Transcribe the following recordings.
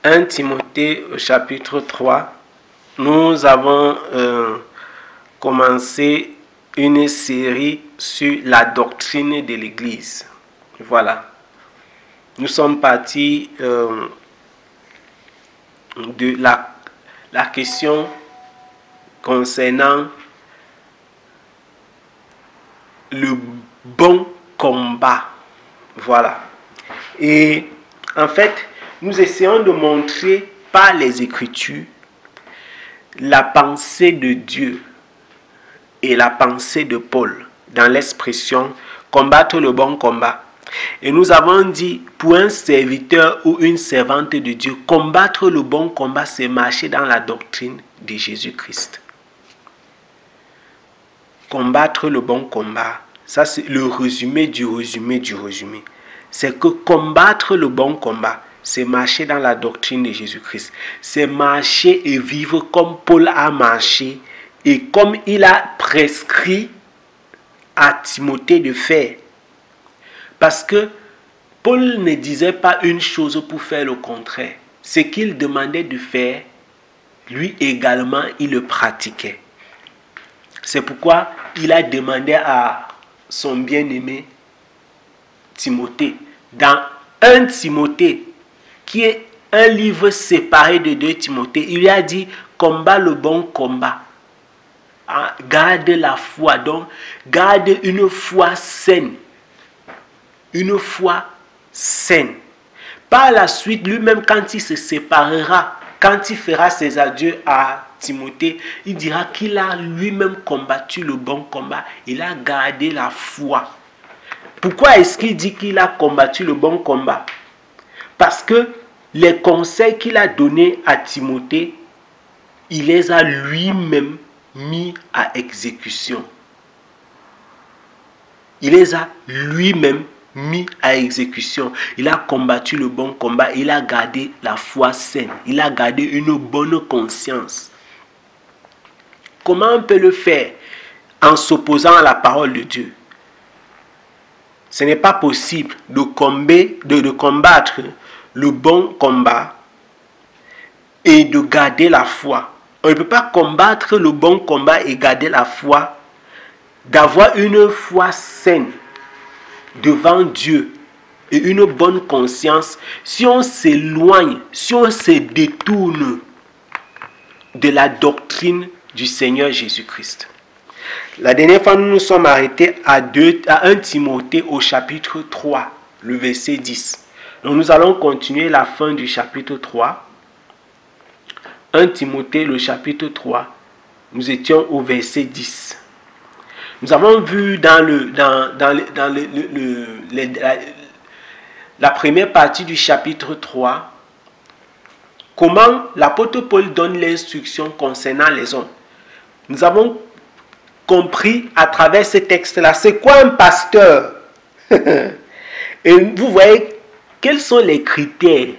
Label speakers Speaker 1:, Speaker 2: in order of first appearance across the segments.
Speaker 1: 1 Timothée au chapitre 3, nous avons commencé une série sur la doctrine de l'Église. Voilà. Nous sommes partis de la question concernant le bon combat. Voilà. Et en fait, nous essayons de montrer par les Écritures la pensée de Dieu et la pensée de Paul dans l'expression combattre le bon combat. Et nous avons dit, pour un serviteur ou une servante de Dieu, combattre le bon combat, c'est marcher dans la doctrine de Jésus-Christ. Combattre le bon combat, ça c'est le résumé du résumé du résumé. C'est que combattre le bon combat, c'est marcher dans la doctrine de Jésus-Christ. C'est marcher et vivre comme Paul a marché et comme il a prescrit à Timothée de faire. Parce que Paul ne disait pas une chose pour faire le contraire. Ce qu'il demandait de faire, lui également, il le pratiquait. C'est pourquoi il a demandé à son bien-aimé Timothée, dans 1 Timothée, qui est un livre séparé de 2 Timothée, il lui a dit, combat le bon combat. Garde la foi, donc garde une foi saine. Une foi saine. Par la suite, lui-même, quand il se séparera, quand il fera ses adieux à Timothée, il dira qu'il a lui-même combattu le bon combat. Il a gardé la foi. Pourquoi est-ce qu'il dit qu'il a combattu le bon combat? Parce que les conseils qu'il a donnés à Timothée, il les a lui-même mis à exécution. Il les a lui-même mis à exécution. Il a combattu le bon combat. Il a gardé la foi saine. Il a gardé une bonne conscience. Comment on peut le faire? En s'opposant à la parole de Dieu. Ce n'est pas possible de combattre le bon combat et de garder la foi. On ne peut pas combattre le bon combat et garder la foi, d'avoir une foi saine devant Dieu et une bonne conscience si on s'éloigne, si on se détourne de la doctrine du Seigneur Jésus-Christ. La dernière fois, nous nous sommes arrêtés à 1 Timothée au chapitre 3, le verset 10. Donc nous allons continuer la fin du chapitre 3. 1 Timothée, le chapitre 3, nous étions au verset 10. Nous avons vu dans la première partie du chapitre 3 comment l'apôtre Paul donne l'instruction concernant les hommes. Nous avons compris à travers ce texte-là, c'est quoi un pasteur? Et vous voyez, quels sont les critères?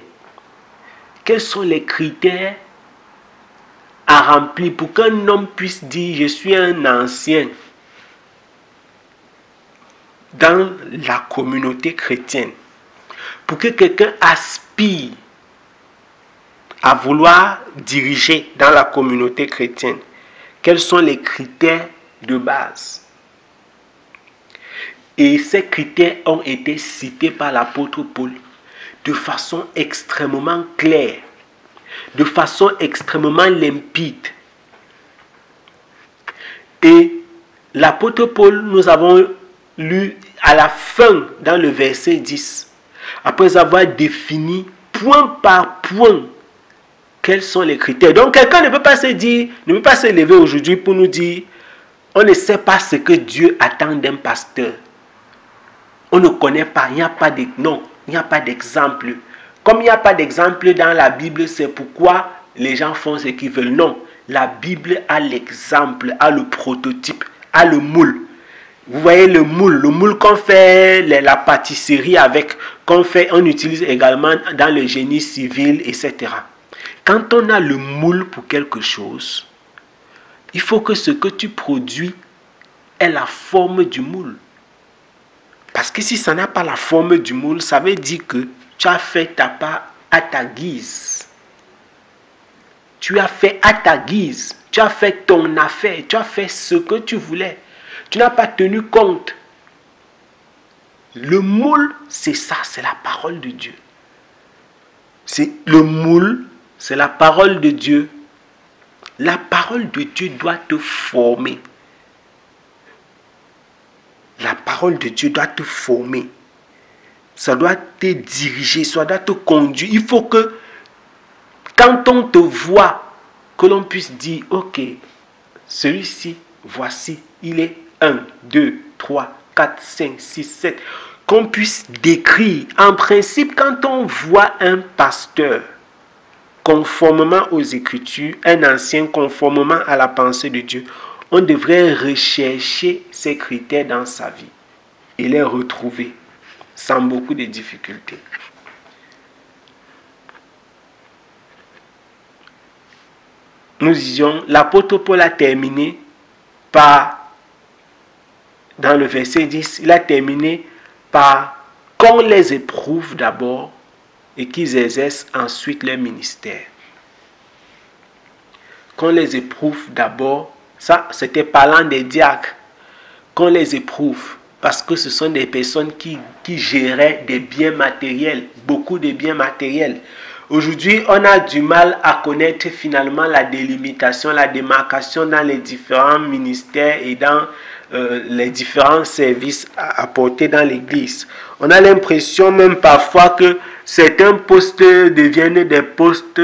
Speaker 1: Quels sont les critères à remplir pour qu'un homme puisse dire, je suis un ancien dans la communauté chrétienne? Pour que quelqu'un aspire à vouloir diriger dans la communauté chrétienne, quels sont les critères de base? Et ces critères ont été cités par l'apôtre Paul de façon extrêmement claire, de façon extrêmement limpide. Et l'apôtre Paul, nous avons lu à la fin, dans le verset 10, après avoir défini point par point quels sont les critères. Donc quelqu'un ne peut pas se dire, ne peut pas se lever aujourd'hui pour nous dire, on ne sait pas ce que Dieu attend d'un pasteur. On ne connaît pas, il n'y a pas de non, il n'y a pas d'exemple. Comme il n'y a pas d'exemple dans la Bible, c'est pourquoi les gens font ce qu'ils veulent. Non, la Bible a l'exemple, a le prototype, a le moule. Vous voyez le moule qu'on fait la pâtisserie avec, on utilise également dans le génie civil, etc. Quand on a le moule pour quelque chose, il faut que ce que tu produis ait la forme du moule. Parce que si ça n'a pas la forme du moule, ça veut dire que tu as fait ta part à ta guise. Tu as fait à ta guise. Tu as fait ton affaire. Tu as fait ce que tu voulais. Tu n'as pas tenu compte. Le moule, c'est ça, c'est la parole de Dieu. C'est le moule, c'est la parole de Dieu. La parole de Dieu doit te former. La parole de Dieu doit te former. Ça doit te diriger, ça doit te conduire. Il faut que, quand on te voit, que l'on puisse dire, ok, celui-ci, voici, il est 1, 2, 3, 4, 5, 6, 7. Qu'on puisse décrire. En principe, quand on voit un pasteur, conformément aux Écritures, un ancien conformément à la pensée de Dieu, on devrait rechercher ces critères dans sa vie et les retrouver sans beaucoup de difficultés. Nous disions, l'apôtre Paul a terminé par, dans le verset 10, il a terminé par qu'on les éprouve d'abord et qu'ils exercent ensuite leur ministère. Qu'on les éprouve d'abord, ça c'était parlant des diacres, qu'on les éprouve, parce que ce sont des personnes qui géraient des biens matériels, beaucoup de biens matériels. Aujourd'hui, on a du mal à connaître finalement la délimitation, la démarcation dans les différents ministères et dans les différents services apportés dans l'église. On a l'impression même parfois que certains postes deviennent des postes,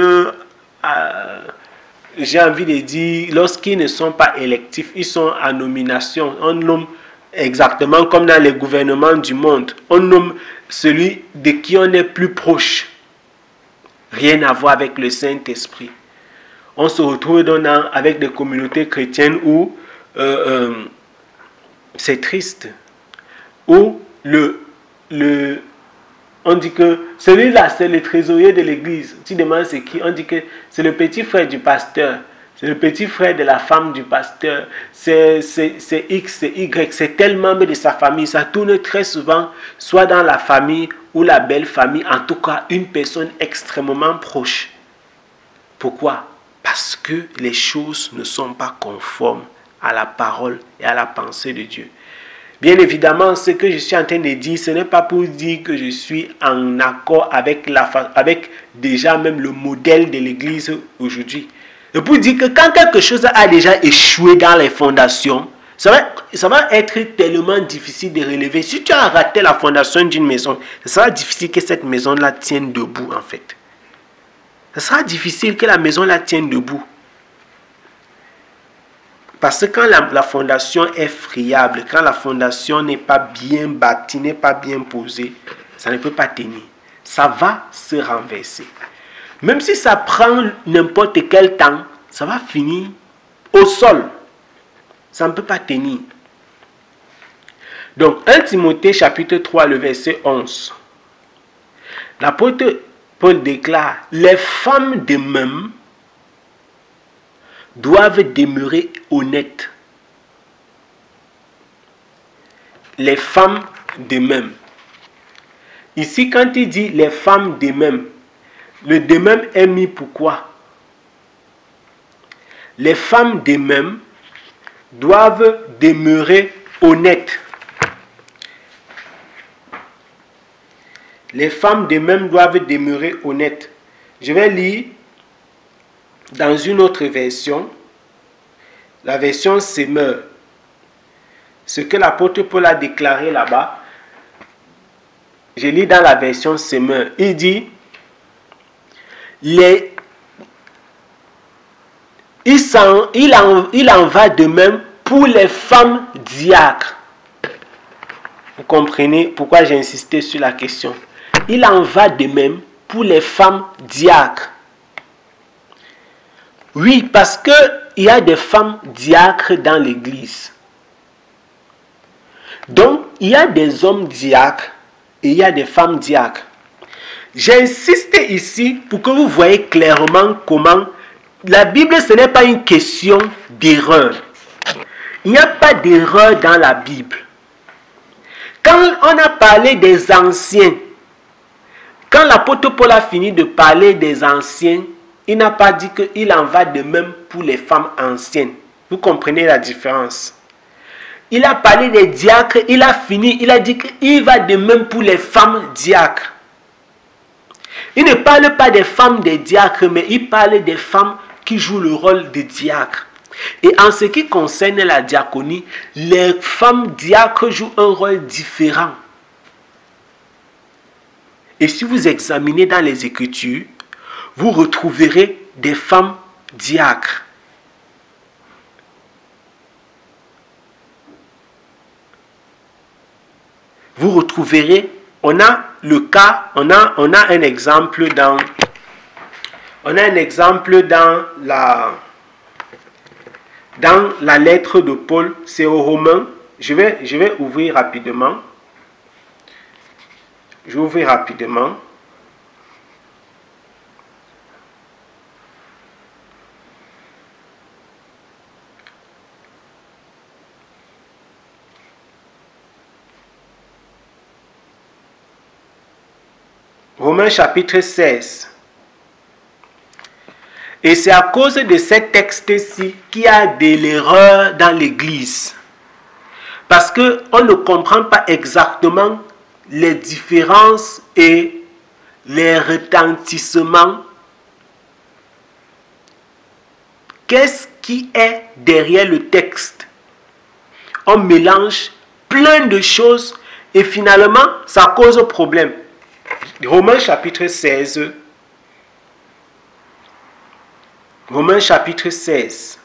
Speaker 1: j'ai envie de dire, lorsqu'ils ne sont pas électifs, ils sont à nomination. On nomme exactement comme dans les gouvernements du monde. On nomme celui de qui on est plus proche. Rien à voir avec le Saint-Esprit. On se retrouve avec des communautés chrétiennes où c'est triste. Où on dit que celui-là, c'est le trésorier de l'église. Tu demandes c'est qui? On dit que c'est le petit frère du pasteur. C'est le petit frère de la femme du pasteur. C'est X, c'est Y. C'est tel membre de sa famille. Ça tourne très souvent, soit dans la famille ou la belle famille. En tout cas, une personne extrêmement proche. Pourquoi? Parce que les choses ne sont pas conformes à la parole et à la pensée de Dieu. Bien évidemment, ce que je suis en train de dire, ce n'est pas pour dire que je suis en accord avec déjà même le modèle de l'Église aujourd'hui. C'est pour dire que quand quelque chose a déjà échoué dans les fondations, ça va être tellement difficile de relever. Si tu as raté la fondation d'une maison, ce sera difficile que cette maison-là tienne debout en fait. Ce sera difficile que la maison-là tienne debout. Parce que quand la fondation est friable, quand la fondation n'est pas bien bâtie, n'est pas bien posée, ça ne peut pas tenir. Ça va se renverser. Même si ça prend n'importe quel temps, ça va finir au sol. Ça ne peut pas tenir. Donc, 1 Timothée chapitre 3, le verset 11. L'apôtre Paul déclare, les femmes de même doivent demeurer honnêtes. Les femmes de même. Ici, quand il dit les femmes de même, le de même est mis pourquoi? Les femmes de même doivent demeurer honnêtes. Les femmes de même doivent demeurer honnêtes. Je vais lire dans une autre version, la version Semeur, ce que l'apôtre Paul a déclaré là-bas. Je lis dans la version Semeur. Il dit, il en va de même pour les femmes diacres. Vous comprenez pourquoi j'ai insisté sur la question. Il en va de même pour les femmes diacres. Oui, parce qu'il y a des femmes diacres dans l'église. Donc, il y a des hommes diacres et il y a des femmes diacres. J'insiste ici pour que vous voyez clairement comment la Bible, ce n'est pas une question d'erreur. Il n'y a pas d'erreur dans la Bible. Quand on a parlé des anciens, quand l'apôtre Paul a fini de parler des anciens, Il n'a pas dit qu'il en va de même pour les femmes anciennes. Vous comprenez la différence? Il a parlé des diacres, il a fini, il a dit qu'il va de même pour les femmes diacres. Il ne parle pas des femmes des diacres, mais il parle des femmes qui jouent le rôle de diacres. Et en ce qui concerne la diaconie, les femmes diacres jouent un rôle différent. Et si vous examinez dans les Écritures, vous retrouverez des femmes diacres. Vous retrouverez, on a le cas, on a un exemple dans la lettre de Paul, c'est aux Romains. Je vais ouvrir rapidement. Je vais ouvrir rapidement. Romains chapitre 16. Et c'est à cause de ce texte-ci qu'il y a de l'erreur dans l'Église. Parce qu'on ne comprend pas exactement les différences et les retentissements. Qu'est-ce qui est derrière le texte? On mélange plein de choses et finalement, ça cause problème. Romains chapitre 16. Romains chapitre 16.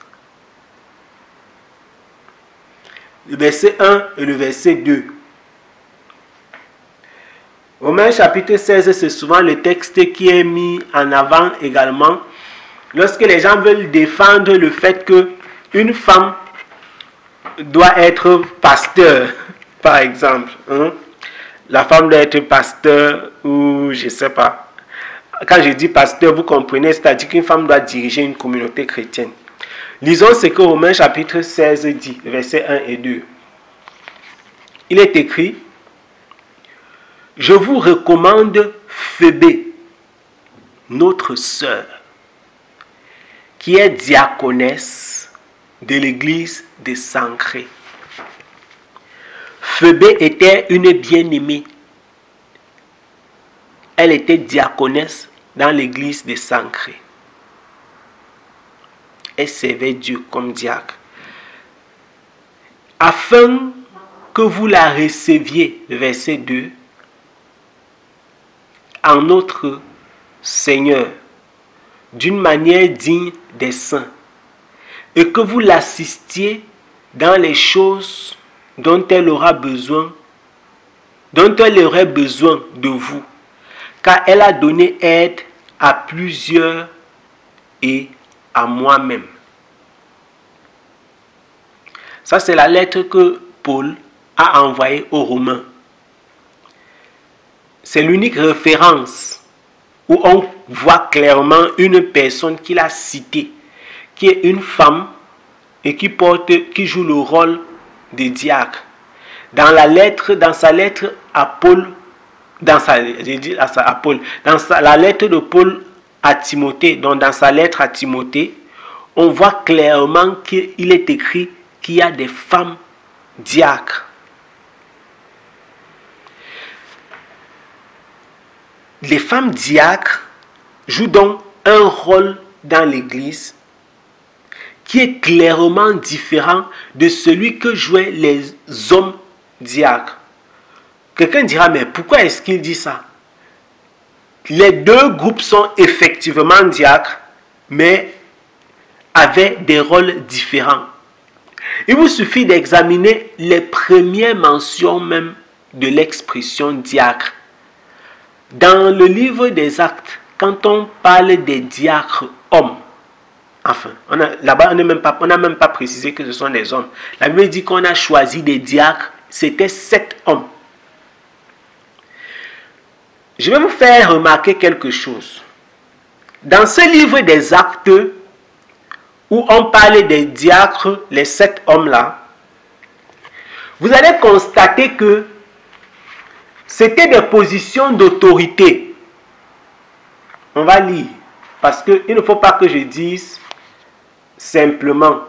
Speaker 1: Le verset 1 et le verset 2. Romains chapitre 16, c'est souvent le texte qui est mis en avant également lorsque les gens veulent défendre le fait qu'une femme doit être pasteur, par exemple. La femme doit être pasteur ou je ne sais pas. Quand je dis pasteur, vous comprenez, c'est-à-dire qu'une femme doit diriger une communauté chrétienne. Lisons ce que Romains chapitre 16 dit, versets 1 et 2. Il est écrit: je vous recommande Phébé, notre sœur, qui est diaconesse de l'église de Sancré. Phébé était une bien-aimée. Elle était diaconesse dans l'église de Sancré. Elle servait Dieu comme diacre. Afin que vous la receviez, verset 2, en notre Seigneur, d'une manière digne des saints, et que vous l'assistiez dans les choses dont elle aurait besoin de vous, car elle a donné aide à plusieurs et à moi-même. Ça, c'est la lettre que Paul a envoyée aux Romains. C'est l'unique référence où on voit clairement une personne qu'il a citée, qui est une femme et qui joue le rôle de diacre. Dans sa lettre à Paul, la lettre de Paul à Timothée, donc dans sa lettre à Timothée, on voit clairement qu'il est écrit qu'il y a des femmes diacres. Les femmes diacres jouent donc un rôle dans l'Église qui est clairement différent de celui que jouaient les hommes diacres. Quelqu'un dira, mais pourquoi est-ce qu'il dit ça? Les deux groupes sont effectivement diacres, mais avaient des rôles différents. Il vous suffit d'examiner les premières mentions même de l'expression diacre. Dans le livre des Actes, quand on parle des diacres hommes, enfin, là-bas on n'a même pas précisé que ce sont des hommes. La Bible dit qu'on a choisi des diacres, c'était 7 hommes. Je vais vous faire remarquer quelque chose. Dans ce livre des Actes, où on parle des diacres, les 7 hommes-là, vous allez constater que c'était des positions d'autorité. On va lire. Parce qu'il ne faut pas que je dise simplement.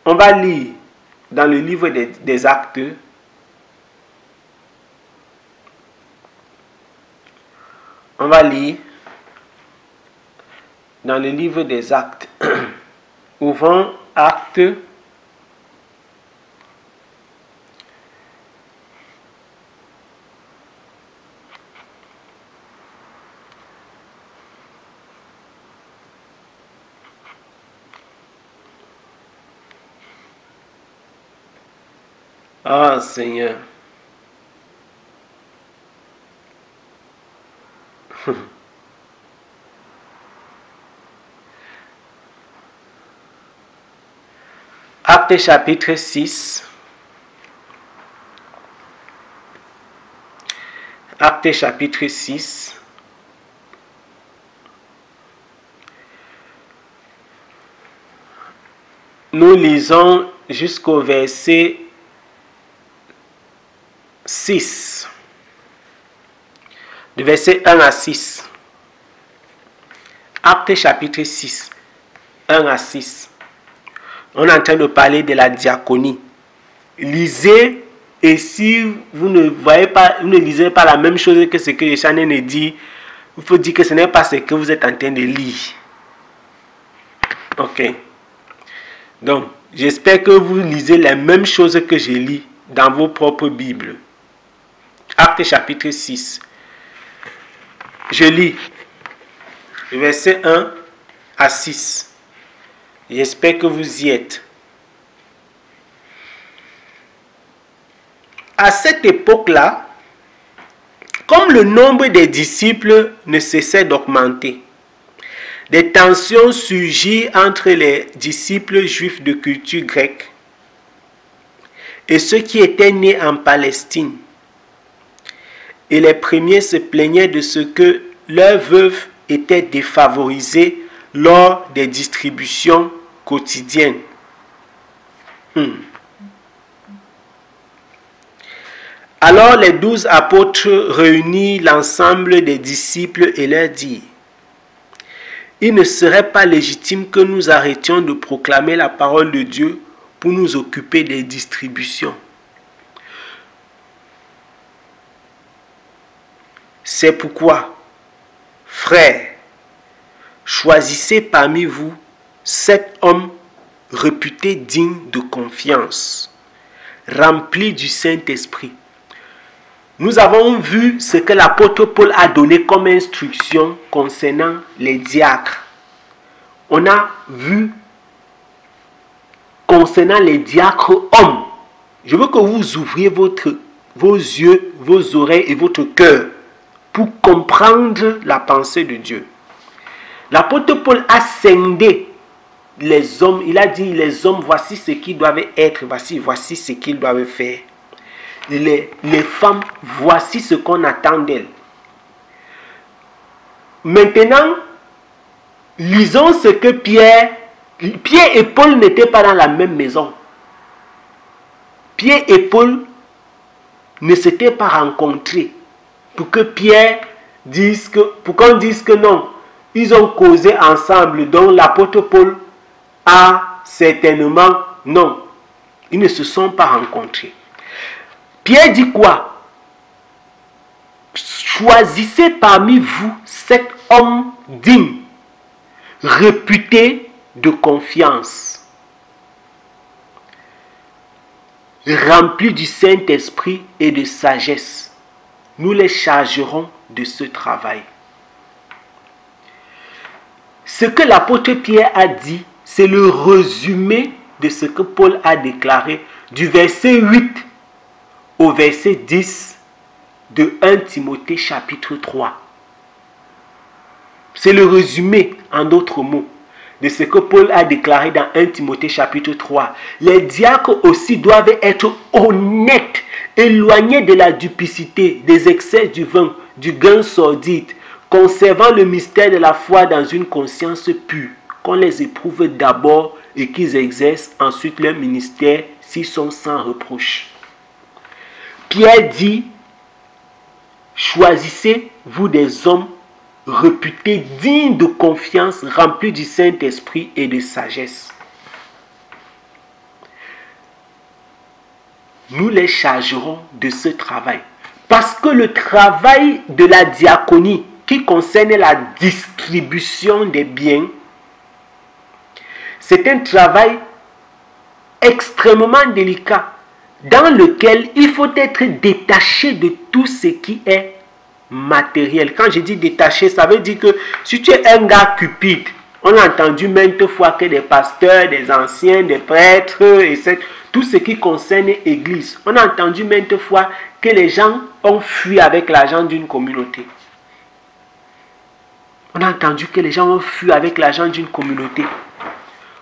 Speaker 1: On va lire dans le livre des Actes. On va lire dans le livre des Actes. Ouvrons Actes. Ah, Seigneur. Actes chapitre 6. Actes chapitre 6. Nous lisons jusqu'au verset 6. Du verset 1 à 6. Actes chapitre 6. 1 à 6. On est en train de parler de la diaconie. Lisez, et si vous ne voyez pas, vous ne lisez pas la même chose que ce que Yeshanen dit, il faut dire que ce n'est pas ce que vous êtes en train de lire. Ok. Donc, j'espère que vous lisez les mêmes choses que je lis dans vos propres Bibles. Actes chapitre 6. Je lis verset 1 à 6. J'espère que vous y êtes. À cette époque-là, comme le nombre des disciples ne cessait d'augmenter, des tensions surgirent entre les disciples juifs de culture grecque et ceux qui étaient nés en Palestine. Et les premiers se plaignaient de ce que leurs veuves étaient défavorisées lors des distributions quotidiennes. Alors les 12 apôtres réunirent l'ensemble des disciples et leur dirent: il ne serait pas légitime que nous arrêtions de proclamer la parole de Dieu pour nous occuper des distributions. C'est pourquoi, frères, choisissez parmi vous 7 hommes réputés dignes de confiance, remplis du Saint-Esprit. Nous avons vu ce que l'apôtre Paul a donné comme instruction concernant les diacres. On a vu concernant les diacres hommes. Je veux que vous ouvriez vos yeux, vos oreilles et votre cœur pour comprendre la pensée de Dieu. L'apôtre Paul a scindé les hommes. Il a dit: les hommes, voici ce qu'ils doivent être, voici ce qu'ils doivent faire. Les femmes, voici ce qu'on attend d'elles. Maintenant, lisons ce que Pierre et Paul n'étaient pas dans la même maison. Pierre et Paul ne s'étaient pas rencontrés pour que Pierre dise que, pour qu'on dise que non, ils ont causé ensemble, donc l'apôtre Paul a certainement non. Ils ne se sont pas rencontrés. Pierre dit quoi? Choisissez parmi vous 7 hommes dignes, réputés de confiance, remplis du Saint-Esprit et de sagesse. Nous les chargerons de ce travail. Ce que l'apôtre Pierre a dit, c'est le résumé de ce que Paul a déclaré du verset 8 au verset 10 de 1 Timothée chapitre 3. C'est le résumé, en d'autres mots, de ce que Paul a déclaré dans 1 Timothée chapitre 3. Les diacres aussi doivent être honnêtes, éloignés de la duplicité, des excès du vin, du gain sordide, conservant le mystère de la foi dans une conscience pure, qu'on les éprouve d'abord et qu'ils exercent ensuite leur ministère s'ils sont sans reproche. Pierre dit: choisissez-vous des hommes réputés dignes de confiance, remplis du Saint-Esprit et de sagesse. Nous les chargerons de ce travail. Parce que le travail de la diaconie qui concerne la distribution des biens, c'est un travail extrêmement délicat dans lequel il faut être détaché de tout ce qui est matériel. Quand je dis détaché, ça veut dire que si tu es un gars cupide, on a entendu maintes fois que des pasteurs, des anciens, des prêtres, etc., tout ce qui concerne l'église, on a entendu maintes fois que les gens ont fui avec l'argent d'une communauté. On a entendu que les gens ont fui avec l'argent d'une communauté.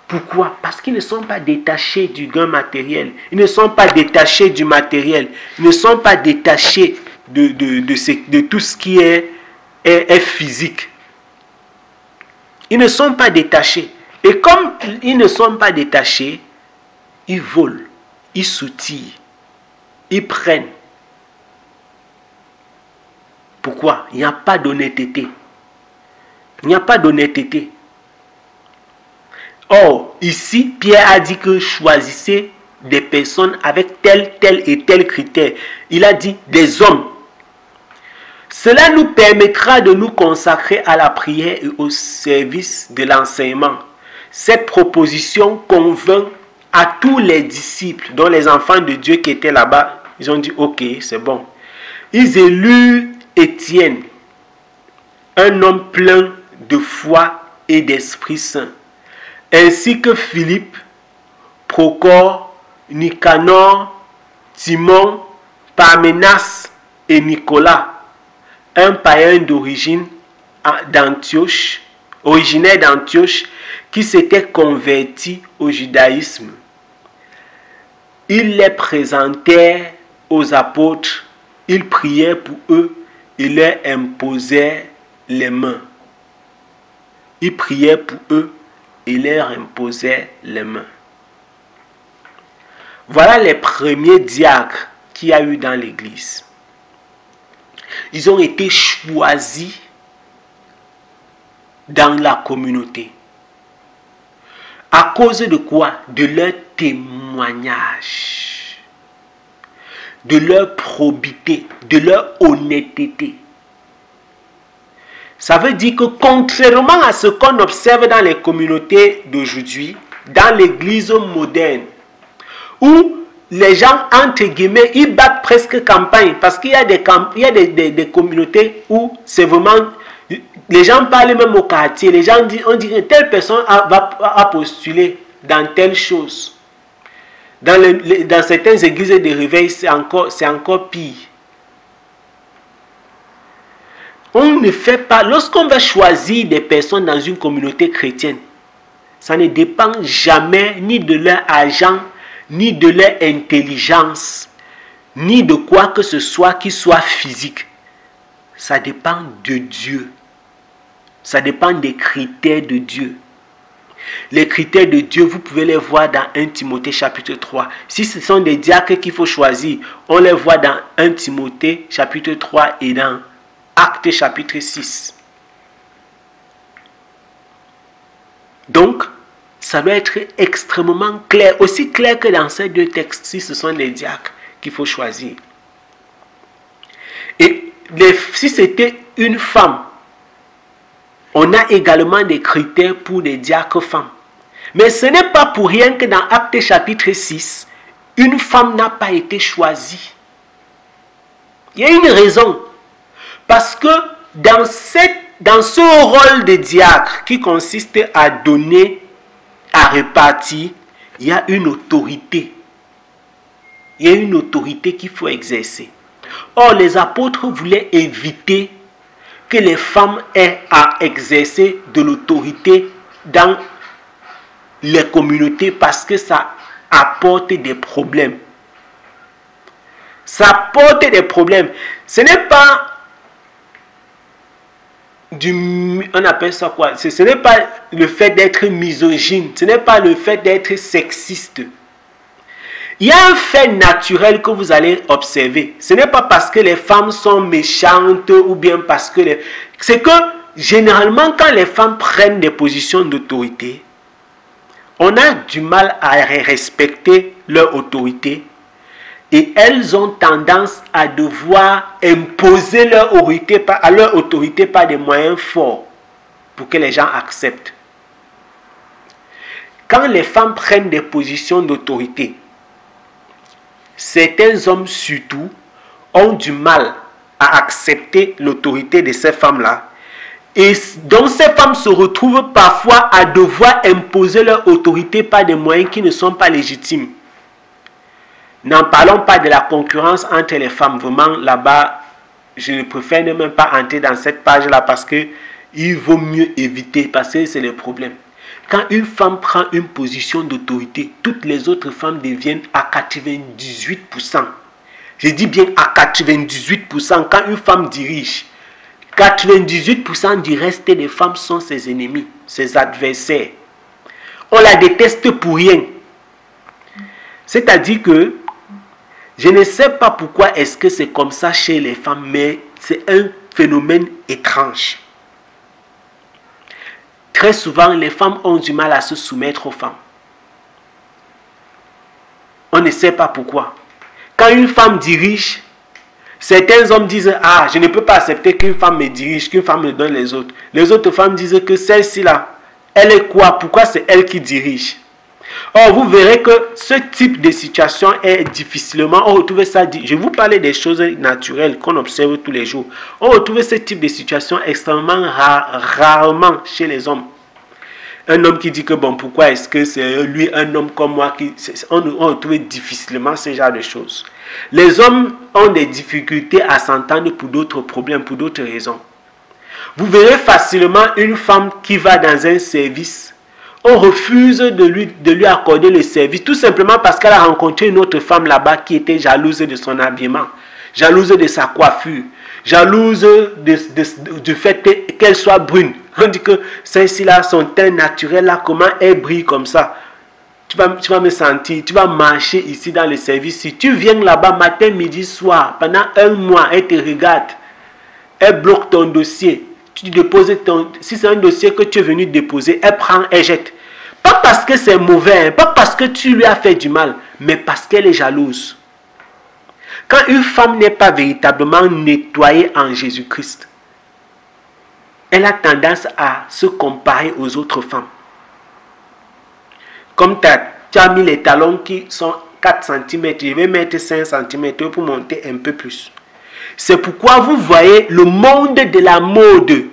Speaker 1: Pourquoi? Parce qu'ils ne sont pas détachés du gain matériel. Ils ne sont pas détachés du matériel. Ils ne sont pas détachés de tout ce qui est physique. Ils ne sont pas détachés. Et comme ils ne sont pas détachés, ils volent, ils soutirent, ils prennent. Pourquoi? Il n'y a pas d'honnêteté. Il n'y a pas d'honnêteté. Or, ici, Pierre a dit que choisissez des personnes avec tel et tel critère. Il a dit des hommes. Cela nous permettra de nous consacrer à la prière et au service de l'enseignement. Cette proposition convainc à tous les disciples, dont les enfants de Dieu qui étaient là-bas. Ils ont dit, ok, c'est bon. Ils élurent Étienne, un homme plein de foi et d'Esprit Saint, ainsi que Philippe, Procor, Nicanor, Timon, Parménas et Nicolas, un païen originaire d'Antioche, qui s'était converti au judaïsme. Ils les présentèrent aux apôtres, ils prièrent pour eux et leur imposèrent les mains. Ils prièrent pour eux et leur imposèrent les mains. Voilà les premiers diacres qu'il y a eu dans l'église. Ils ont été choisis dans la communauté. À cause de quoi? De leur témoignage, de leur probité, de leur honnêteté. Ça veut dire que contrairement à ce qu'on observe dans les communautés d'aujourd'hui, dans l'église moderne, où les gens, entre guillemets, ils battent presque campagne, parce qu'il y a des communautés où c'est vraiment... Les gens parlent même au quartier, les gens disent, on dit que telle personne a postulé dans telle chose. Dans certaines églises de réveil, c'est encore pire. On ne fait pas, lorsqu'on va choisir des personnes dans une communauté chrétienne, ça ne dépend jamais ni de leur argent, ni de leur intelligence, ni de quoi que ce soit qui soit physique. Ça dépend de Dieu. Ça dépend des critères de Dieu. Les critères de Dieu, vous pouvez les voir dans 1 Timothée chapitre 3. Si ce sont des diacres qu'il faut choisir, on les voit dans 1 Timothée chapitre 3 et dans Actes chapitre 6. Donc, ça doit être extrêmement clair, aussi clair que dans ces deux textes, si ce sont des diacres qu'il faut choisir. Et si c'était une femme, on a également des critères pour des diacres femmes. Mais ce n'est pas pour rien que dans Actes chapitre 6, une femme n'a pas été choisie. Il y a une raison. Parce que dans ce rôle de diacre qui consiste à donner, à répartir, il y a une autorité. Il y a une autorité qu'il faut exercer. Or, les apôtres voulaient éviter que les femmes aient à exercer de l'autorité dans les communautés parce que ça apporte des problèmes. Ça apporte des problèmes. Ce n'est pas on appelle ça quoi? Ce n'est pas le fait d'être misogyne, ce n'est pas le fait d'être sexiste. Il y a un fait naturel que vous allez observer. Ce n'est pas parce que les femmes sont méchantes ou bien parce que... C'est que généralement, quand les femmes prennent des positions d'autorité, on a du mal à respecter leur autorité et elles ont tendance à devoir imposer leur autorité par des moyens forts pour que les gens acceptent. Quand les femmes prennent des positions d'autorité, certains hommes surtout ont du mal à accepter l'autorité de ces femmes-là. Et donc ces femmes se retrouvent parfois à devoir imposer leur autorité par des moyens qui ne sont pas légitimes. N'en parlons pas de la concurrence entre les femmes. Vraiment, là-bas, je préfère ne même pas entrer dans cette page-là parce qu'il vaut mieux éviter, parce que c'est le problème. Quand une femme prend une position d'autorité, toutes les autres femmes deviennent à 98%. Je dis bien à 98%. Quand une femme dirige, 98% du reste des femmes sont ses ennemis, ses adversaires. On la déteste pour rien. C'est-à-dire que, je ne sais pas pourquoi est-ce que c'est comme ça chez les femmes, mais c'est un phénomène étrange. Très souvent, les femmes ont du mal à se soumettre aux femmes. On ne sait pas pourquoi. Quand une femme dirige, certains hommes disent « Ah, je ne peux pas accepter qu'une femme me dirige, qu'une femme me donne les autres. » Les autres femmes disent que celle-ci-là, elle est quoi? Pourquoi c'est elle qui dirige? Or, vous verrez que ce type de situation est difficilement, on retrouve ça, je vous parlais des choses naturelles qu'on observe tous les jours. On retrouve ce type de situation extrêmement rarement chez les hommes. Un homme qui dit que bon, pourquoi est-ce que c'est lui, un homme comme moi, on retrouve difficilement ce genre de choses. Les hommes ont des difficultés à s'entendre pour d'autres problèmes, pour d'autres raisons. Vous verrez facilement une femme qui va dans un service. On refuse de lui accorder le service, tout simplement parce qu'elle a rencontré une autre femme là-bas qui était jalouse de son habillement, jalouse de sa coiffure, jalouse du fait qu'elle soit brune. On dit que celle-ci-là, son teint naturel, là, comment elle brille comme ça. Tu vas me sentir, tu vas marcher ici dans le service. Si tu viens là-bas matin, midi, soir, pendant un mois, elle te regarde, elle bloque ton dossier. Tu déposes si c'est un dossier que tu es venu déposer, elle prend, elle jette. Pas parce que c'est mauvais, hein, pas parce que tu lui as fait du mal, mais parce qu'elle est jalouse. Quand une femme n'est pas véritablement nettoyée en Jésus-Christ, elle a tendance à se comparer aux autres femmes. Comme tu as mis les talons qui sont 4 cm, je vais mettre 5 cm pour monter un peu plus. C'est pourquoi vous voyez le monde de la mode.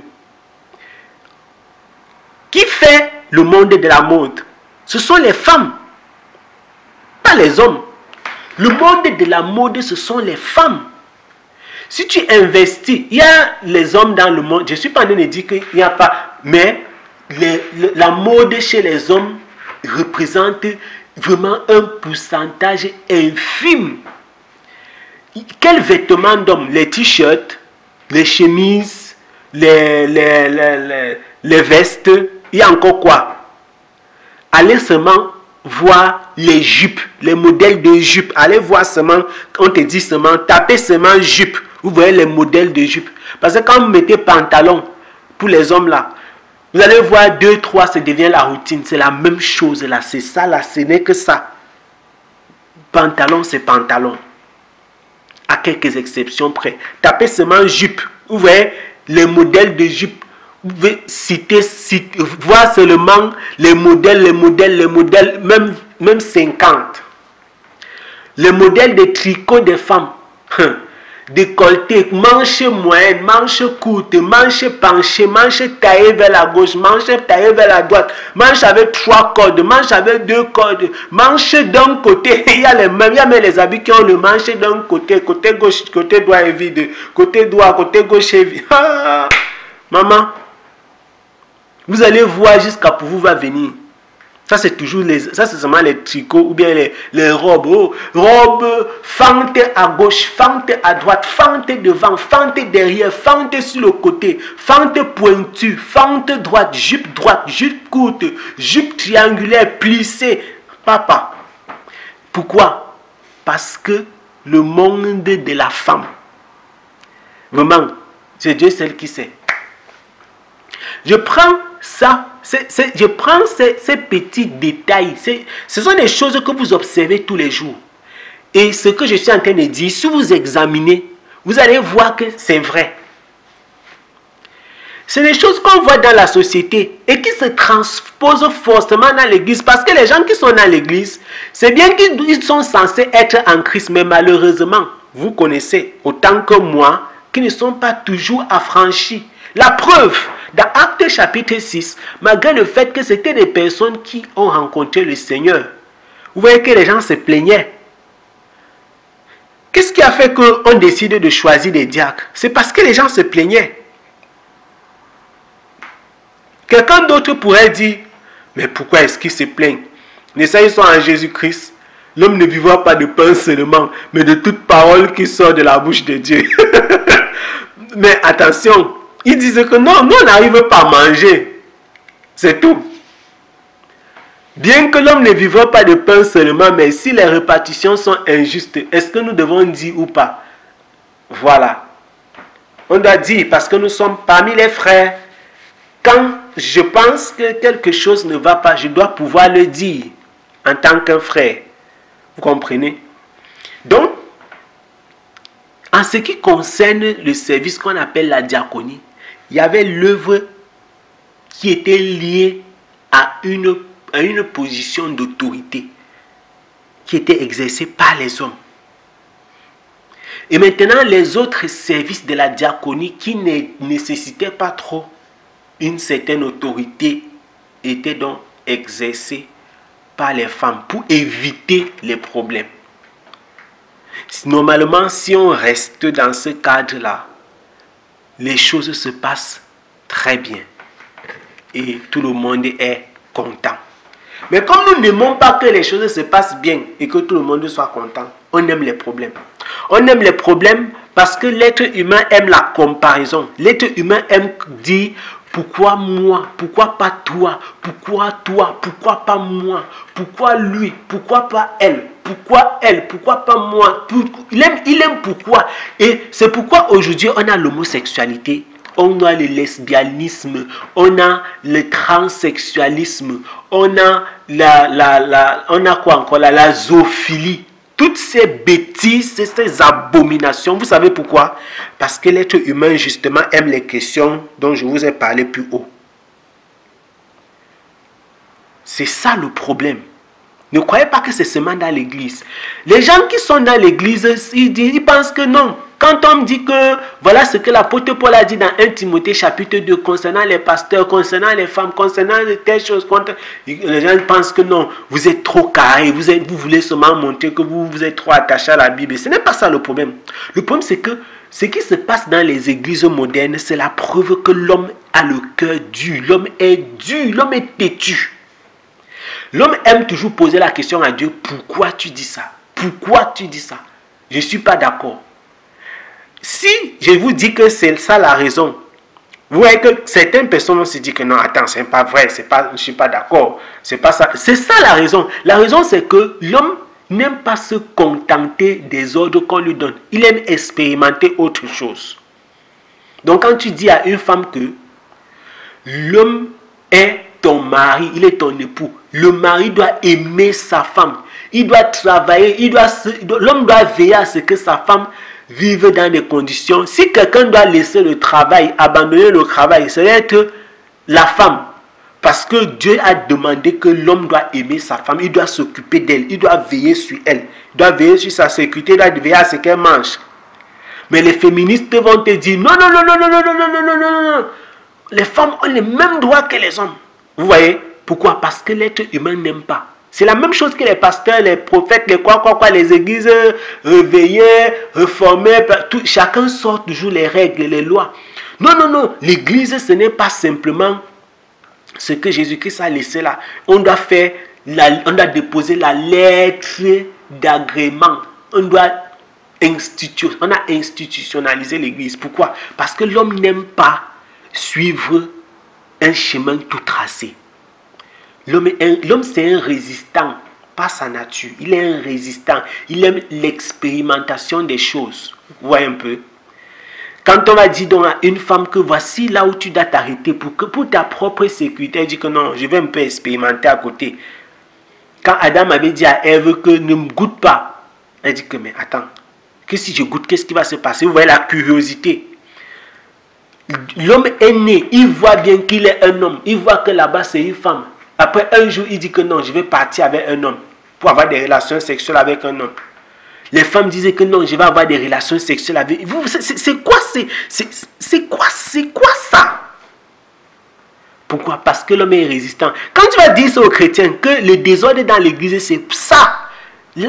Speaker 1: Qui fait le monde de la mode? Ce sont les femmes, pas les hommes. Le monde de la mode, ce sont les femmes. Si tu investis, il y a les hommes dans le monde. Je ne suis pas en train de dire qu'il n'y a pas, mais la mode chez les hommes représente vraiment un pourcentage infime. Quels vêtements d'hommes? Les t-shirts, les chemises, les vestes, il y a encore quoi? Allez seulement voir les jupes, les modèles de jupes. Allez voir seulement, on te dit seulement, tapez seulement jupe. Vous voyez les modèles de jupes. Parce que quand vous mettez pantalon, pour les hommes là, vous allez voir 2, 3, ça devient la routine. C'est la même chose là, c'est ça là, ce n'est que ça. Pantalon, c'est pantalon. À quelques exceptions près. Tapez seulement jupe. Vous voyez les modèles de jupe. Vous pouvez voir seulement les modèles, même 50. Les modèles de tricot des femmes. Décolleté, manche moyenne, manche courte, manche penchée, manche taillée vers la gauche, manche taillée vers la droite, manche avec 3 cordes, manche avec 2 cordes, manche d'un côté, il y a les mêmes, il y a même les habits qui ont le manche d'un côté, côté gauche, côté droit est vide, côté droit, côté gauche est vide. Ah, maman, vous allez voir jusqu'à pour vous va venir. Ça c'est toujours ça c'est seulement les tricots ou bien les robes. Oh, robes fente à gauche, fente à droite, fente devant, fente derrière, fente sur le côté, fente pointue, fente droite, jupe courte, jupe triangulaire, plissée. Papa, pourquoi? Parce que le monde de la femme, vraiment, c'est Dieu seul qui sait. Je prends ça, je prends ces petits détails. Ce sont des choses que vous observez tous les jours. Et ce que je suis en train de dire, si vous examinez, vous allez voir que c'est vrai. C'est des choses qu'on voit dans la société et qui se transposent forcément dans l'église. Parce que les gens qui sont dans l'église, c'est bien qu'ils sont censés être en Christ, mais malheureusement, vous connaissez autant que moi, qu'ils ne sont pas toujours affranchis. La preuve, dans Actes chapitre 6, malgré le fait que c'était des personnes qui ont rencontré le Seigneur, vous voyez que les gens se plaignaient. Qu'est-ce qui a fait qu'on décide de choisir des diacres? C'est parce que les gens se plaignaient. Quelqu'un d'autre pourrait dire, mais pourquoi est-ce qu'ils se plaignent? Les saints sont en Jésus-Christ. L'homme ne vivra pas de pain seulement, mais de toute parole qui sort de la bouche de Dieu. Mais attention, ils disaient que non, nous on n'arrive pas à manger. C'est tout. Bien que l'homme ne vivra pas de pain seulement, mais si les répartitions sont injustes, est-ce que nous devons dire ou pas? Voilà. On doit dire, parce que nous sommes parmi les frères. Quand je pense que quelque chose ne va pas, je dois pouvoir le dire en tant qu'un frère. Vous comprenez? Donc, en ce qui concerne le service qu'on appelle la diaconie, il y avait l'œuvre qui était liée à une position d'autorité qui était exercée par les hommes. Et maintenant, les autres services de la diaconie qui ne nécessitaient pas trop une certaine autorité étaient donc exercés par les femmes pour éviter les problèmes. Normalement, si on reste dans ce cadre-là, les choses se passent très bien et tout le monde est content. Mais comme nous n'aimons pas que les choses se passent bien et que tout le monde soit content, on aime les problèmes. On aime les problèmes parce que l'être humain aime la comparaison. L'être humain aime dire pourquoi moi, pourquoi pas toi, pourquoi pas moi, pourquoi lui, pourquoi pas elle, pourquoi pas moi. Il aime pourquoi. Et c'est pourquoi aujourd'hui on a l'homosexualité. On a le lesbianisme, on a le transsexualisme, on a quoi encore là, la zoophilie. Toutes ces bêtises, ces abominations, vous savez pourquoi? Parce que l'être humain justement aime les questions dont je vous ai parlé plus haut. C'est ça le problème. Ne croyez pas que c'est seulement dans l'église. Les gens qui sont dans l'église, ils pensent que non. Quand on me dit que voilà ce que l'apôtre Paul a dit dans 1 Timothée chapitre 2 concernant les pasteurs, concernant les femmes, concernant telles choses, les gens pensent que non, vous êtes trop carré, vous voulez seulement montrer que vous êtes trop attaché à la Bible. Ce n'est pas ça le problème. Le problème c'est que ce qui se passe dans les églises modernes, c'est la preuve que l'homme a le cœur dur, l'homme est têtu. L'homme aime toujours poser la question à Dieu, pourquoi tu dis ça? Pourquoi tu dis ça? Je ne suis pas d'accord. Si je vous dis que c'est ça la raison, vous voyez que certaines personnes vont se dire que non, attends, c'est pas vrai, je ne suis pas d'accord, c'est pas ça. C'est ça la raison. La raison c'est que l'homme n'aime pas se contenter des ordres qu'on lui donne. Il aime expérimenter autre chose. Donc quand tu dis à une femme que l'homme est ton mari, il est ton époux, le mari doit aimer sa femme, il doit travailler, l'homme doit veiller à ce que sa femme vive dans des conditions. Si quelqu'un doit laisser le travail, abandonner le travail, ça doit être la femme. Parce que Dieu a demandé que l'homme doit aimer sa femme, il doit s'occuper d'elle, il doit veiller sur elle, il doit veiller sur sa sécurité, il doit veiller à ce qu'elle mange. Mais les féministes vont te dire non. Les femmes ont les mêmes droits que les hommes. Vous voyez? Pourquoi? Parce que l'être humain n'aime pas. C'est la même chose que les pasteurs, les prophètes, les églises réveillées, réformées. Chacun sort toujours les règles, les lois. Non. L'église, ce n'est pas simplement ce que Jésus-Christ a laissé là. On doit déposer la lettre d'agrément. On a institutionnalisé l'église. Pourquoi? Parce que l'homme n'aime pas suivre un chemin tout tracé. L'homme c'est un résistant, pas sa nature. Il est un résistant. Il aime l'expérimentation des choses. Vous voyez un peu? Quand on va dire donc à une femme que voici là où tu dois t'arrêter pour ta propre sécurité, elle dit que non, je vais un peu expérimenter à côté. Quand Adam avait dit à Ève que ne me goûte pas, elle dit que mais attends, que si je goûte, qu'est-ce qui va se passer? Vous voyez la curiosité. L'homme est né, il voit bien qu'il est un homme, il voit que là-bas c'est une femme. Après un jour, il dit que non, je vais partir avec un homme pour avoir des relations sexuelles avec un homme. Les femmes disaient que non, je vais avoir des relations sexuelles avec vous. C'est quoi ça? Pourquoi? Parce que l'homme est résistant. Quand tu vas dire ça aux chrétiens, que le désordre dans l'église, c'est ça.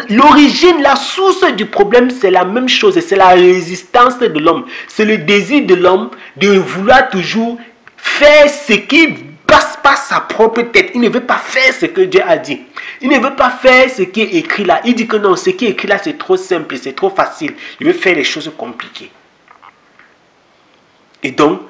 Speaker 1: L'origine, la source du problème, c'est la même chose. C'est la résistance de l'homme. C'est le désir de l'homme de vouloir toujours faire ce qui passe par sa propre tête. Il ne veut pas faire ce que Dieu a dit. Il ne veut pas faire ce qui est écrit là. Il dit que non, ce qui est écrit là, c'est trop simple, c'est trop facile. Il veut faire les choses compliquées. Et donc,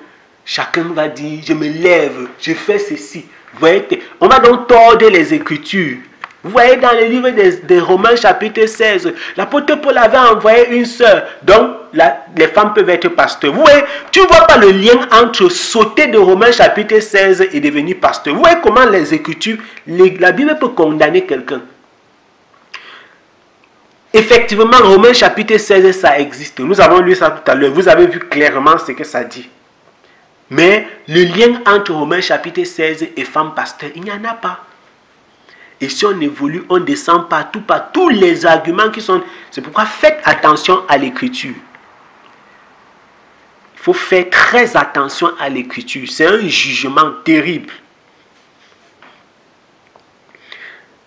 Speaker 1: chacun va dire, je me lève, je fais ceci. Vous voyez, on va donc tordre les Écritures. Vous voyez dans le livre des Romains chapitre 16, l'apôtre Paul avait envoyé une sœur. Donc, les femmes peuvent être pasteurs. Vous voyez, tu ne vois pas le lien entre sauter de Romains chapitre 16 et devenir pasteur. Vous voyez comment les Écritures, la Bible peut condamner quelqu'un. Effectivement, Romains chapitre 16, ça existe. Nous avons lu ça tout à l'heure. Vous avez vu clairement ce que ça dit. Mais le lien entre Romains chapitre 16 et femme pasteur, il n'y en a pas. Et si on évolue, on descend partout, par tous les arguments qui sont... C'est pourquoi faites attention à l'écriture. Il faut faire très attention à l'écriture. C'est un jugement terrible.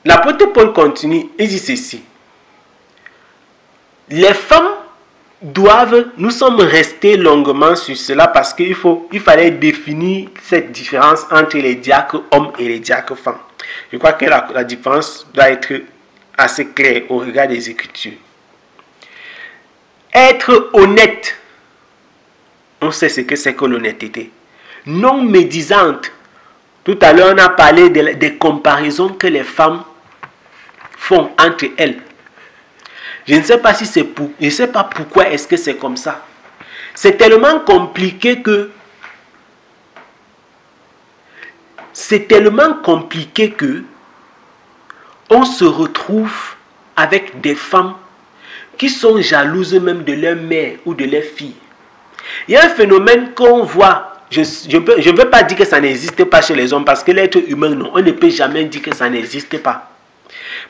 Speaker 1: L'apôtre Paul continue, il dit ceci. Les femmes doivent... Nous sommes restés longuement sur cela parce qu'il fallait définir cette différence entre les diacres hommes et les diacres femmes. Je crois que la différence doit être assez claire au regard des Écritures. Être honnête, on sait ce que c'est que l'honnêteté. Non médisante. Tout à l'heure, on a parlé des comparaisons que les femmes font entre elles. Je ne sais pas si c'est pour... Je ne sais pas pourquoi est-ce que c'est comme ça. C'est tellement compliqué que... on se retrouve avec des femmes qui sont jalouses même de leur mère ou de leur fille. Il y a un phénomène qu'on voit. Je ne veux pas dire que ça n'existe pas chez les hommes parce que l'être humain, non, on ne peut jamais dire que ça n'existe pas.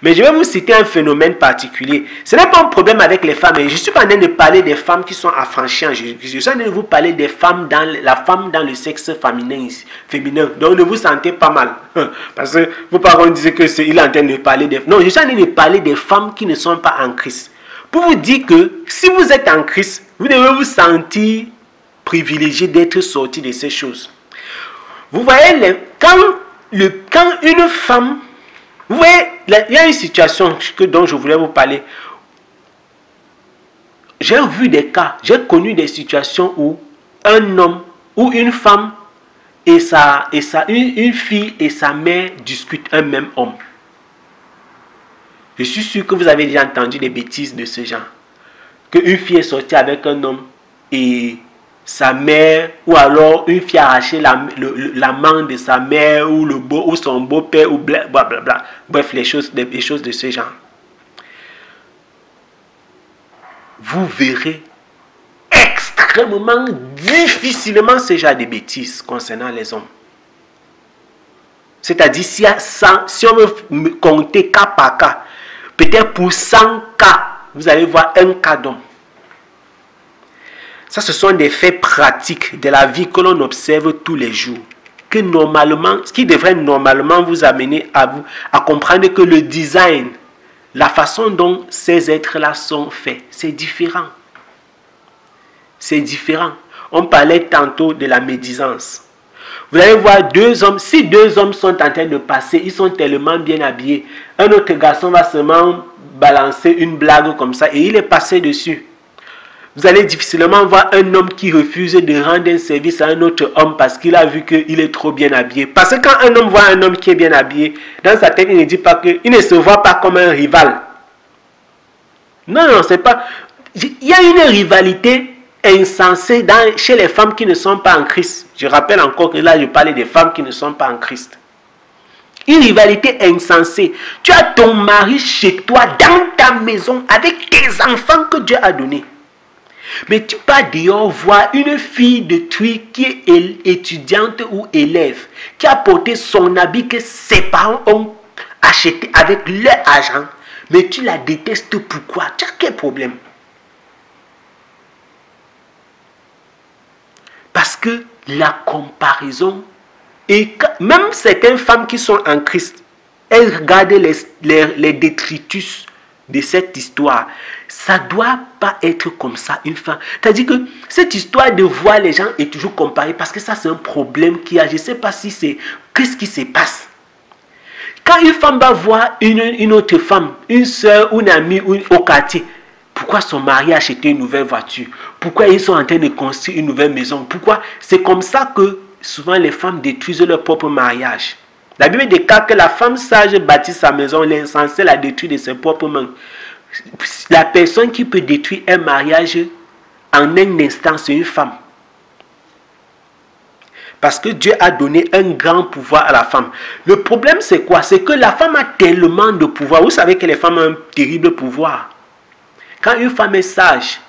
Speaker 1: Mais je vais vous citer un phénomène particulier. Ce n'est pas un problème avec les femmes. Je suis pas en train de parler des femmes qui sont affranchies en Jésus-Christ. Je suis en train de vous parler des femmes la femme dans le sexe féminin. Donc ne vous sentez pas mal. Parce que vos parents disaient que il est en train de parler des... Non, je suis en train de parler des femmes qui ne sont pas en Christ. Pour vous dire que si vous êtes en Christ, vous devez vous sentir privilégié d'être sorti de ces choses. Vous voyez, quand une femme... Vous voyez, il y a une situation dont je voulais vous parler. J'ai vu des cas, j'ai connu des situations où un homme ou une femme et une fille et sa mère discutent un même homme. Je suis sûr que vous avez déjà entendu des bêtises de ce genre. Qu'une fille est sortie avec un homme et sa mère, ou alors une fille a arraché l'amant de sa mère, ou son beau-père, ou blablabla. Bref, des choses de ce genre. Vous verrez extrêmement difficilement ce genre de bêtises concernant les hommes. C'est-à-dire, si on veut compter cas par cas, peut-être pour 100 cas, vous allez voir un cas d'homme. Ça, ce sont des faits pratiques de la vie que l'on observe tous les jours. Ce qui devrait normalement vous amener à comprendre que le design, la façon dont ces êtres-là sont faits, c'est différent. C'est différent. On parlait tantôt de la médisance. Vous allez voir deux hommes, si deux hommes sont en train de passer, ils sont tellement bien habillés. Un autre garçon va seulement balancer une blague comme ça et il est passé dessus. Vous allez difficilement voir un homme qui refuse de rendre un service à un autre homme parce qu'il a vu qu'il est trop bien habillé. Parce que quand un homme voit un homme qui est bien habillé, dans sa tête, il ne dit pas que, il ne se voit pas comme un rival. Non, c'est pas... Il y a une rivalité insensé chez les femmes qui ne sont pas en Christ. Je rappelle encore que là, je parlais des femmes qui ne sont pas en Christ. Une rivalité insensée. Tu as ton mari chez toi, dans ta maison, avec tes enfants que Dieu a donnés. Mais tu pars dehors voir une fille de truie qui est étudiante ou élève, qui a porté son habit que ses parents ont acheté avec leur argent. Mais tu la détestes pourquoi? Tu as quel problème? Parce que la comparaison, et même certaines femmes qui sont en Christ, elles regardent les détritus de cette histoire. Ça ne doit pas être comme ça, une femme. C'est-à-dire que cette histoire de voir les gens est toujours comparée, parce que ça c'est un problème qu'il y a. Je ne sais pas si c'est... Qu'est-ce qui se passe? Quand une femme va voir une autre femme, une soeur ou une amie au quartier, pourquoi son mari a acheté une nouvelle voiture? Pourquoi ils sont en train de construire une nouvelle maison? Pourquoi? C'est comme ça que souvent les femmes détruisent leur propre mariage. La Bible déclare que la femme sage bâtit sa maison, l'insensé la détruit de ses propres mains. La personne qui peut détruire un mariage en un instant, c'est une femme. Parce que Dieu a donné un grand pouvoir à la femme. Le problème c'est quoi? C'est que la femme a tellement de pouvoir. Vous savez que les femmes ont un terrible pouvoir. Quand une femme est sage,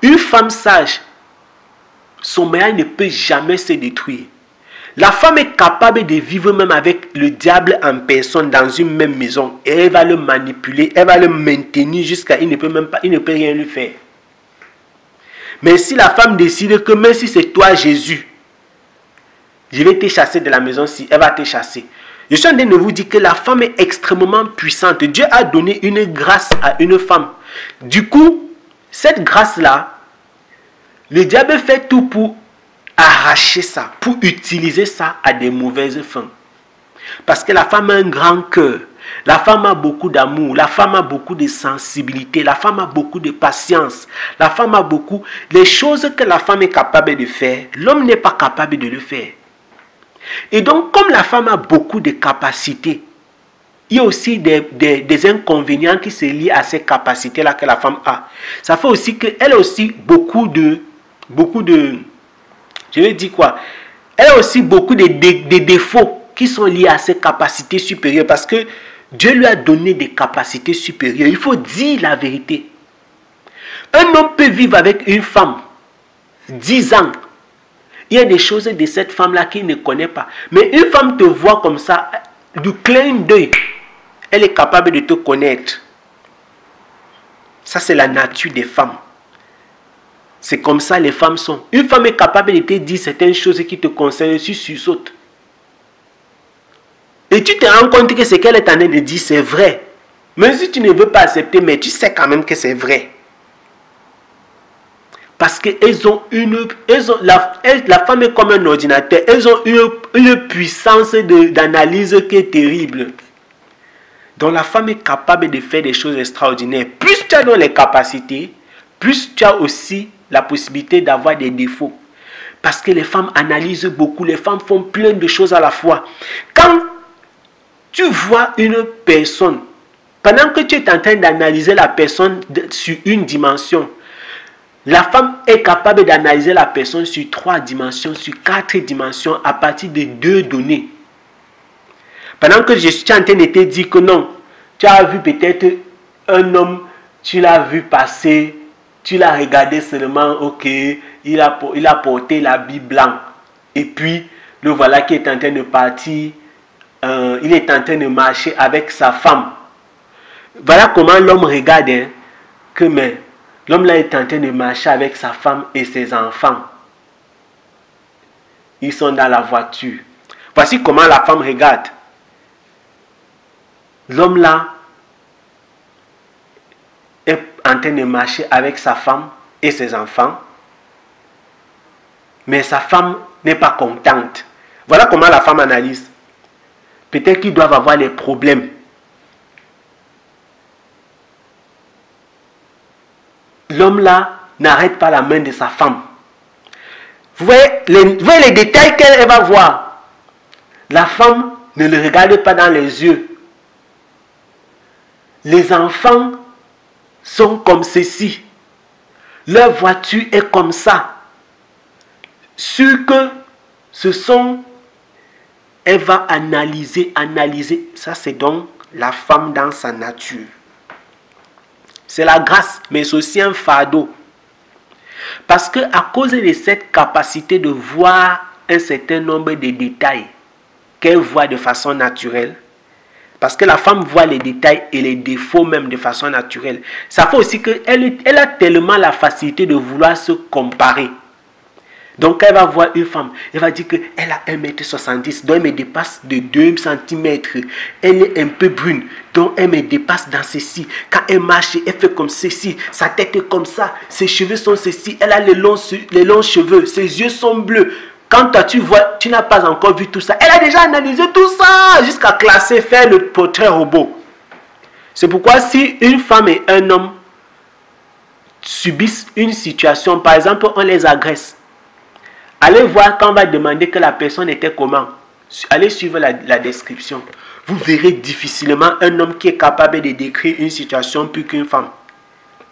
Speaker 1: une femme sage, son mariage ne peut jamais se détruire. La femme est capable de vivre même avec le diable en personne dans une même maison. Et elle va le manipuler, elle va le maintenir jusqu'à il ne peut rien lui faire. Mais si la femme décide que même si c'est toi Jésus, je vais te chasser de la maison, si elle va te chasser. Je suis en train de vous dire que la femme est extrêmement puissante. Dieu a donné une grâce à une femme. Du coup, cette grâce-là, le diable fait tout pour arracher ça, pour utiliser ça à des mauvaises fins. Parce que la femme a un grand cœur. La femme a beaucoup d'amour. La femme a beaucoup de sensibilité. La femme a beaucoup de patience. La femme a beaucoup... Les choses que la femme est capable de faire, l'homme n'est pas capable de le faire. Et donc, comme la femme a beaucoup de capacités, il y a aussi des inconvénients qui se lient à ces capacités-là que la femme a. Ça fait aussi qu'elle a aussi beaucoup de... Je vais dire quoi? Elle a aussi beaucoup de défauts qui sont liés à ses capacités supérieures. Parce que Dieu lui a donné des capacités supérieures. Il faut dire la vérité. Un homme peut vivre avec une femme 10 ans. Il y a des choses de cette femme-là qu'il ne connaît pas. Mais une femme te voit comme ça, du clin d'œil, elle est capable de te connaître. Ça, c'est la nature des femmes. C'est comme ça les femmes sont. Une femme est capable de te dire certaines choses qui te concernent, tu sursautes. Et tu te rends compte que ce qu'elle est en train de dire, c'est vrai. Même si tu ne veux pas accepter, mais tu sais quand même que c'est vrai. Parce qu'elles ont la femme est comme un ordinateur. Elles ont une puissance d'analyse qui est terrible. Donc la femme est capable de faire des choses extraordinaires. Plus tu as dans les capacités, plus tu as aussi la possibilité d'avoir des défauts. Parce que les femmes analysent beaucoup. Les femmes font plein de choses à la fois. Quand tu vois une personne, pendant que tu es en train d'analyser la personne sur une dimension, la femme est capable d'analyser la personne sur 3 dimensions, sur 4 dimensions, à partir de 2 données. Pendant que je suis en train de te dire que non, tu as vu peut-être un homme, tu l'as vu passer, tu l'as regardé seulement, ok, il a porté l'habit blanc. Et puis, le voilà qui est en train de partir, il est en train de marcher avec sa femme. Voilà comment l'homme regarde, hein, que mais l'homme là est en train de marcher avec sa femme et ses enfants. Ils sont dans la voiture. Voici comment la femme regarde. L'homme là est en train de marcher avec sa femme et ses enfants. Mais sa femme n'est pas contente. Voilà comment la femme analyse. Peut-être qu'ils doivent avoir des problèmes. L'homme là n'arrête pas la main de sa femme. Vous voyez les détails qu'elle va voir. La femme ne le regarde pas dans les yeux. Les enfants sont comme ceci. Leur voiture est comme ça. Sûr que ce sont... Elle va analyser. Ça, c'est donc la femme dans sa nature. C'est la grâce, mais c'est aussi un fardeau. Parce que à cause de cette capacité de voir un certain nombre de détails qu'elle voit de façon naturelle, parce que la femme voit les détails et les défauts même de façon naturelle, ça fait aussi qu'elle a tellement la facilité de vouloir se comparer. Donc, elle va voir une femme, elle va dire qu'elle a 1,70 m, donc elle me dépasse de 2 cm. Elle est un peu brune, donc elle me dépasse dans ceci. Quand elle marche, elle fait comme ceci, sa tête est comme ça, ses cheveux sont ceci, elle a les longs cheveux, ses yeux sont bleus. Quand toi tu vois, tu n'as pas encore vu tout ça. Elle a déjà analysé tout ça jusqu'à classer, faire le portrait robot. C'est pourquoi si une femme et un homme subissent une situation, par exemple, on les agresse, allez voir quand on va demander que la personne était comment. Allez suivre la description. Vous verrez difficilement un homme qui est capable de décrire une situation plus qu'une femme.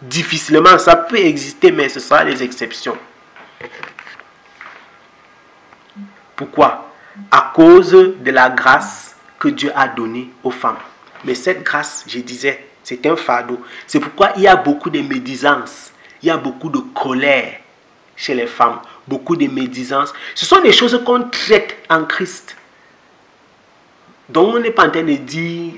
Speaker 1: Difficilement, ça peut exister, mais ce sera les exceptions. Pourquoi? À cause de la grâce que Dieu a donnée aux femmes. Mais cette grâce, je disais, c'est un fardeau. C'est pourquoi il y a beaucoup de médisance, il y a beaucoup de colère chez les femmes, beaucoup de médisance. Ce sont des choses qu'on traite en Christ. Donc on n'est pas en train de dire,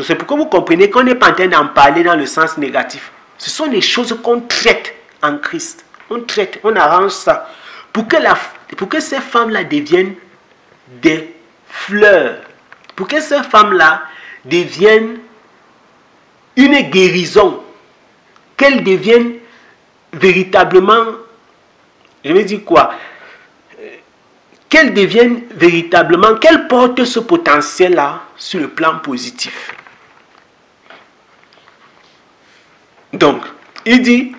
Speaker 1: c'est pourquoi vous comprenez qu'on n'est pas en train d'en parler dans le sens négatif. Ce sont des choses qu'on traite en Christ. On traite, on arrange ça. Pour que ces femmes-là deviennent des fleurs. Pour que ces femmes-là deviennent une guérison. Qu'elles deviennent véritablement, je vais dire quoi? Qu'elles deviennent véritablement, qu'elles portent ce potentiel-là sur le plan positif. Donc, il dit,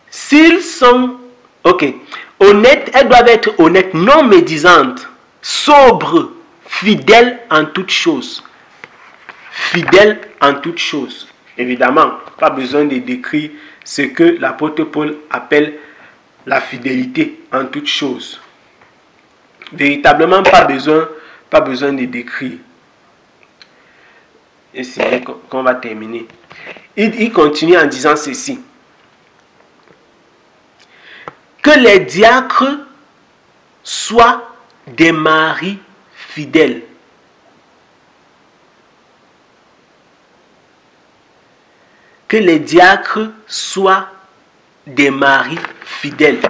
Speaker 1: s'ils sont, honnêtes, elles doivent être honnêtes, non médisantes, sobres, fidèles en toutes choses. Fidèles en toutes choses. Évidemment, pas besoin de décrire ce que l'apôtre Paul appelle la fidélité en toutes choses. Véritablement, pas besoin de décrire. Et c'est qu'on va terminer. Il continue en disant ceci. Que les diacres soient des maris fidèles. Que les diacres soient des maris fidèles.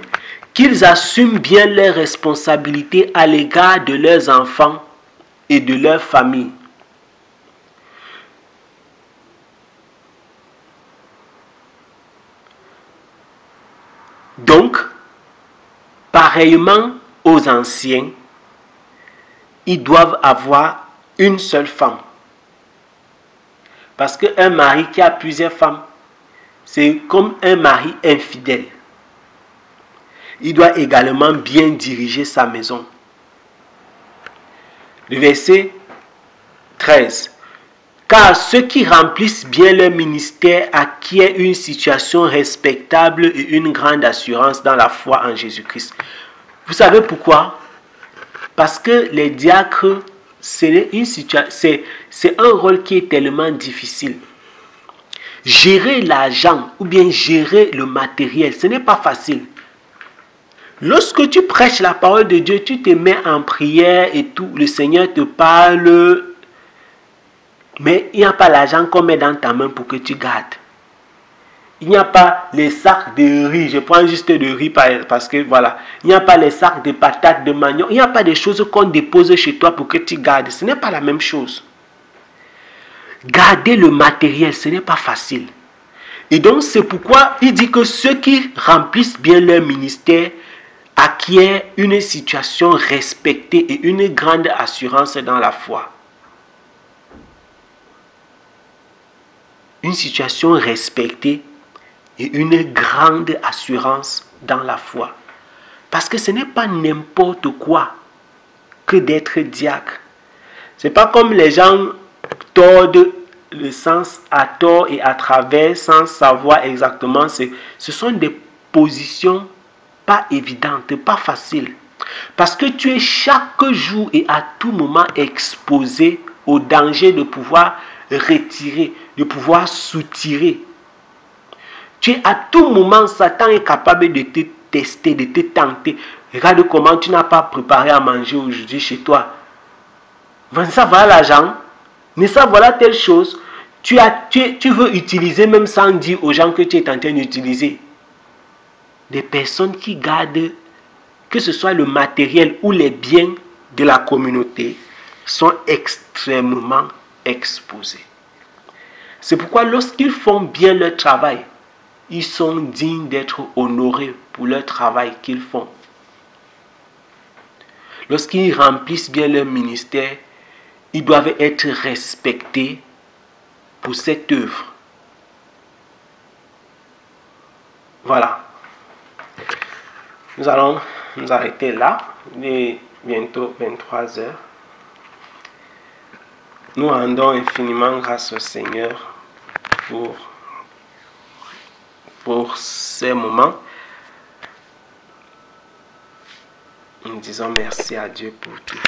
Speaker 1: Qu'ils assument bien leurs responsabilités à l'égard de leurs enfants et de leur famille. Donc, pareillement aux anciens, ils doivent avoir une seule femme. Parce qu'un mari qui a plusieurs femmes, c'est comme un mari infidèle. Il doit également bien diriger sa maison. Le verset 13. Car ceux qui remplissent bien leur ministère acquièrent une situation respectable et une grande assurance dans la foi en Jésus-Christ. Vous savez pourquoi? Parce que les diacres, c'est un rôle qui est tellement difficile. Gérer l'argent ou bien gérer le matériel, ce n'est pas facile. Lorsque tu prêches la parole de Dieu, tu te mets en prière et tout, le Seigneur te parle, mais il n'y a pas l'argent qu'on met dans ta main pour que tu gardes. Il n'y a pas les sacs de riz, je prends juste de riz parce que voilà, il n'y a pas les sacs de patates, de manioc, il n'y a pas des choses qu'on dépose chez toi pour que tu gardes. Ce n'est pas la même chose. Garder le matériel, ce n'est pas facile. Et donc c'est pourquoi il dit que ceux qui remplissent bien leur ministère acquièrent une situation respectée et une grande assurance dans la foi. Une situation respectée et une grande assurance dans la foi. Parce que ce n'est pas n'importe quoi. que d'être diacre. C'est pas comme les gens tordent le sens à tort et à travers sans savoir exactement. Ce sont des positions pas évidentes, pas faciles. Parce que tu es chaque jour et à tout moment exposé au danger de pouvoir retirer, de pouvoir soutirer. Tu es à tout moment, Satan est capable de te tester, de te tenter. Regarde comment tu n'as pas préparé à manger aujourd'hui chez toi. Ça voilà l'argent. Mais ça voilà telle chose. Tu veux utiliser même sans dire aux gens que tu es en train d'utiliser. Des personnes qui gardent, que ce soit le matériel ou les biens de la communauté, sont extrêmement exposés. C'est pourquoi lorsqu'ils font bien leur travail, ils sont dignes d'être honorés pour leur travail qu'ils font. Lorsqu'ils remplissent bien leur ministère, ils doivent être respectés pour cette œuvre. Voilà. Nous allons nous arrêter là. Il est bientôt 23 heures. Nous rendons infiniment grâce au Seigneur pour ces moments. Nous disons merci à Dieu pour tout.